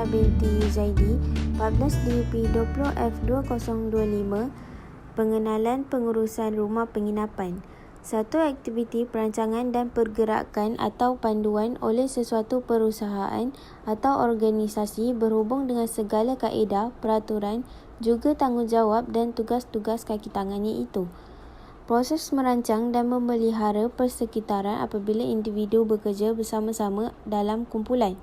Asmira binti Yuzaidi, 14 DUP 20F2025, pengenalan pengurusan rumah penginapan. Satu aktiviti perancangan dan pergerakan atau panduan oleh sesuatu perusahaan atau organisasi berhubung dengan segala kaedah, peraturan, juga tanggungjawab dan tugas-tugas kaki tangannya itu. Proses merancang dan memelihara persekitaran apabila individu bekerja bersama-sama dalam kumpulan,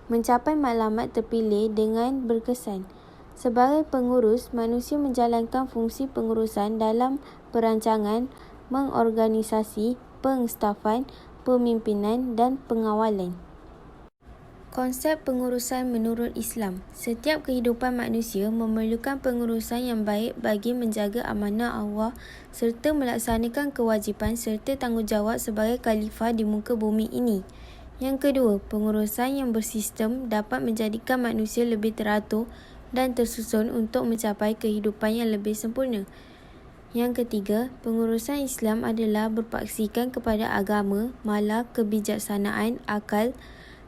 mencapai maklumat terpilih dengan berkesan. Sebagai pengurus, manusia menjalankan fungsi pengurusan dalam perancangan, mengorganisasi, pengstafan, pemimpinan dan pengawalan. Konsep pengurusan menurut Islam. Setiap kehidupan manusia memerlukan pengurusan yang baik bagi menjaga amanah Allah serta melaksanakan kewajipan serta tanggungjawab sebagai khalifah di muka bumi ini. Yang kedua, pengurusan yang bersistem dapat menjadikan manusia lebih teratur dan tersusun untuk mencapai kehidupan yang lebih sempurna. Yang ketiga, pengurusan Islam adalah berpaksikan kepada agama, malah kebijaksanaan, akal,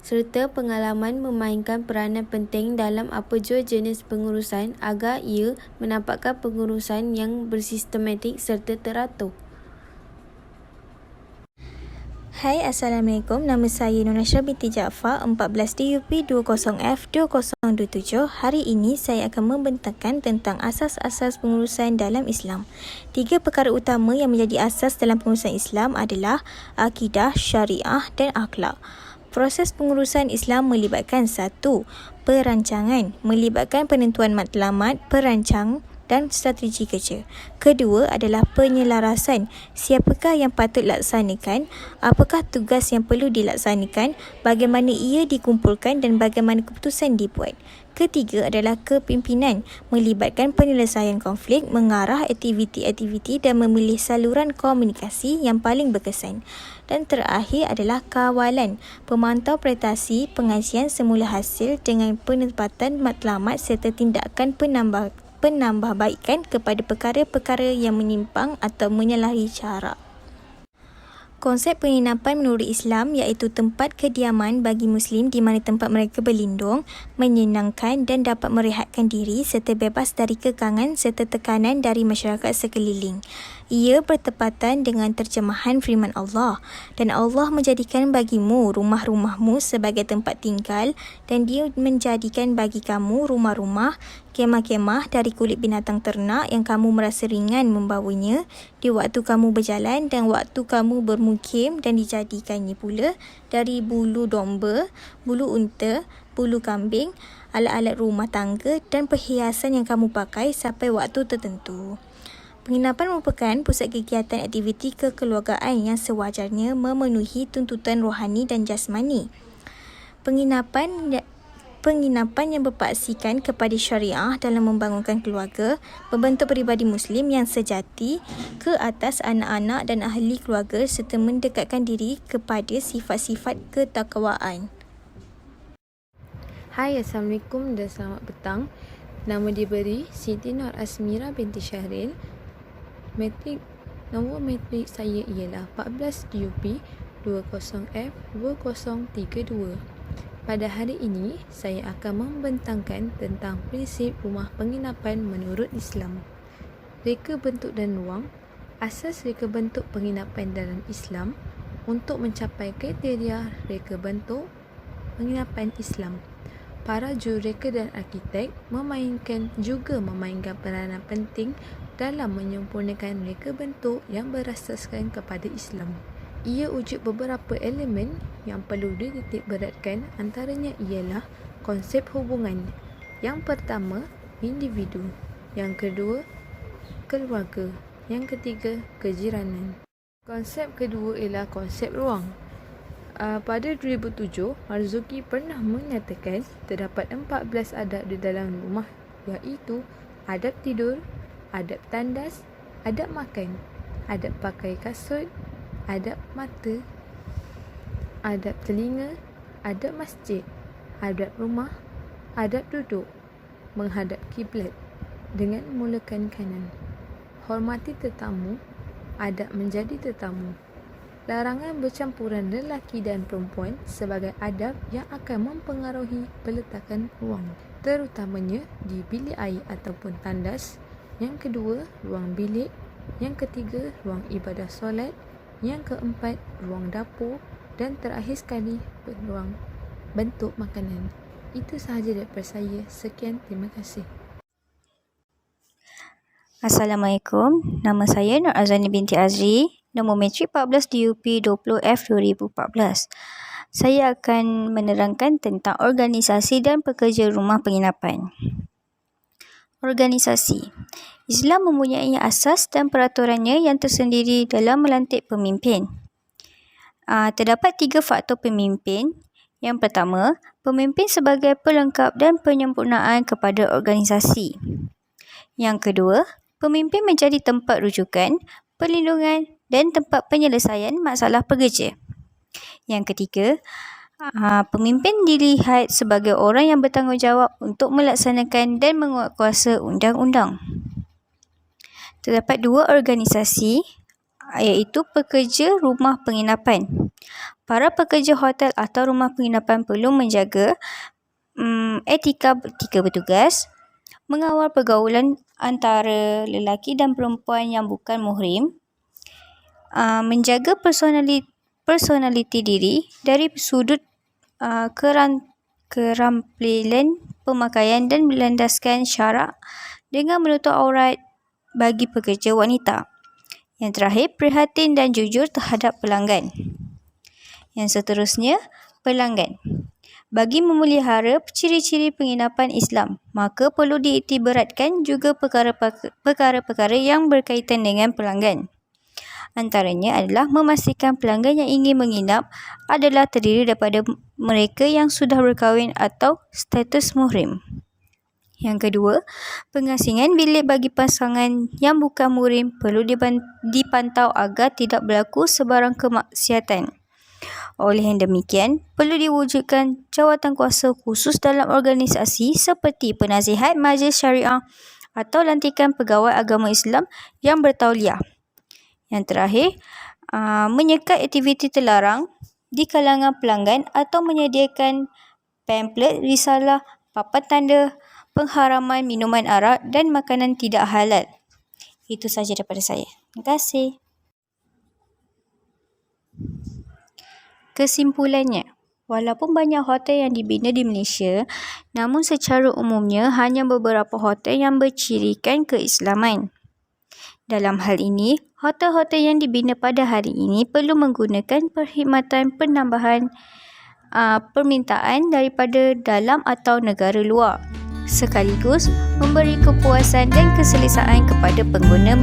serta pengalaman memainkan peranan penting dalam apa jua jenis pengurusan agar ia menampakkan pengurusan yang bersistematik serta teratur. Hai, Assalamualaikum. Nama saya Nur Nashrah binti Jaafar, 14 DUP 20F2027. Hari ini saya akan membentangkan tentang asas-asas pengurusan dalam Islam. 3 perkara utama yang menjadi asas dalam pengurusan Islam adalah akidah, syariah dan akhlak. Proses pengurusan Islam melibatkan 1. Perancangan, melibatkan penentuan matlamat, perancang dan strategi kerja. Kedua adalah penyelarasan, siapakah yang patut laksanakan, apakah tugas yang perlu dilaksanakan, bagaimana ia dikumpulkan dan bagaimana keputusan dibuat. Ketiga adalah kepimpinan, melibatkan penyelesaian konflik, mengarah aktiviti-aktiviti dan memilih saluran komunikasi yang paling berkesan. Dan terakhir adalah kawalan, pemantau prestasi pengajian semula hasil dengan penempatan matlamat serta tindakan penambahbaikan kepada perkara-perkara yang menyimpang atau menyalahi cara. Konsep penginapan menurut Islam iaitu tempat kediaman bagi Muslim di mana tempat mereka berlindung, menyenangkan dan dapat merehatkan diri serta bebas dari kekangan serta tekanan dari masyarakat sekeliling. Ia bertepatan dengan terjemahan firman Allah, dan Allah menjadikan bagimu rumah-rumahmu sebagai tempat tinggal dan Dia menjadikan bagi kamu rumah-rumah, kemah-kemah dari kulit binatang ternak yang kamu merasa ringan membawanya di waktu kamu berjalan dan waktu kamu bermukim, dan dijadikannya pula dari bulu domba, bulu unta, bulu kambing, alat-alat rumah tangga dan perhiasan yang kamu pakai sampai waktu tertentu. Penginapan merupakan pusat kegiatan aktiviti kekeluargaan yang sewajarnya memenuhi tuntutan rohani dan jasmani. Penginapan yang berpaksikan kepada syariah dalam membangunkan keluarga, membentuk peribadi Muslim yang sejati ke atas anak-anak dan ahli keluarga serta mendekatkan diri kepada sifat-sifat ketakwaan. Hai, Assalamualaikum dan selamat petang. Nama diberi Siti Nur Asmira binti Syahril. Nombor matrik saya ialah 14 DUP 20F2032. Pada hari ini, saya akan membentangkan tentang prinsip rumah penginapan menurut Islam. Reka bentuk dan ruang. Asas reka bentuk penginapan dalam Islam. Untuk mencapai kriteria reka bentuk penginapan Islam, para jurureka dan arkitek memainkan peranan penting dalam menyempurnakan reka bentuk yang berasaskan kepada Islam. Ia wujud beberapa elemen yang perlu dititik beratkan, antaranya ialah konsep hubungan. Yang pertama, individu. Yang kedua, keluarga. Yang ketiga, kejiranan. Konsep kedua ialah konsep ruang. Pada 2007, Marzuki pernah menyatakan terdapat 14 adab di dalam rumah, iaitu adab tidur, adab tandas, adab makan, adab pakai kasut, adab mata, adab telinga, adab masjid, adab rumah, adab duduk, menghadap kiblat dengan mulakan kanan, hormati tetamu, adab menjadi tetamu, Larangan bercampuran lelaki dan perempuan sebagai adab yang akan mempengaruhi peletakan ruang, terutamanya di bilik air ataupun tandas. Yang kedua, ruang bilik. Yang ketiga, ruang ibadah solat. Yang keempat, ruang dapur. Dan terakhir sekali, ruang bentuk makanan. Itu sahaja daripada saya. Sekian, terima kasih. Assalamualaikum. Nama saya Nur Azani binti Azri. Nombor metrik 14 DUP 20F 2014. Saya akan menerangkan tentang organisasi dan pekerja rumah penginapan. Organisasi. Islam mempunyai asas dan peraturannya yang tersendiri dalam melantik pemimpin. Terdapat 3 faktor pemimpin. Yang pertama, pemimpin sebagai pelengkap dan penyempurnaan kepada organisasi. Yang kedua, pemimpin menjadi tempat rujukan, perlindungan dan tempat penyelesaian masalah pekerja. Yang ketiga, pemimpin dilihat sebagai orang yang bertanggungjawab untuk melaksanakan dan menguatkuasa undang-undang. Terdapat 2 organisasi, iaitu pekerja rumah penginapan. Para pekerja hotel atau rumah penginapan perlu menjaga etika bertugas, mengawal pergaulan antara lelaki dan perempuan yang bukan muhrim, menjaga personaliti diri dari sudut kerampilan pemakaian dan melandaskan syarak dengan menutup aurat bagi pekerja wanita. Yang terakhir, prihatin dan jujur terhadap pelanggan. Yang seterusnya, pelanggan. Bagi memelihara ciri-ciri penginapan Islam, maka perlu diiktibaratkan juga perkara-perkara yang berkaitan dengan pelanggan. Antaranya adalah memastikan pelanggan yang ingin menginap adalah terdiri daripada mereka yang sudah berkahwin atau status muhrim. Yang kedua, pengasingan bilik bagi pasangan yang bukan muhrim perlu dipantau agar tidak berlaku sebarang kemaksiatan. Oleh yang demikian, perlu diwujudkan jawatan kuasa khusus dalam organisasi seperti penasihat majlis syariah atau lantikan pegawai agama Islam yang bertauliah. Yang terakhir, menyekat aktiviti terlarang di kalangan pelanggan atau menyediakan pamflet, risalah, papan tanda pengharaman minuman arak dan makanan tidak halal. Itu sahaja daripada saya. Terima kasih. Kesimpulannya, walaupun banyak hotel yang dibina di Malaysia, namun secara umumnya hanya beberapa hotel yang bercirikan keislaman. Dalam hal ini, hotel-hotel yang dibina pada hari ini perlu menggunakan perkhidmatan penambahan permintaan daripada dalam atau negara luar, sekaligus memberi kepuasan dan keselesaan kepada pengguna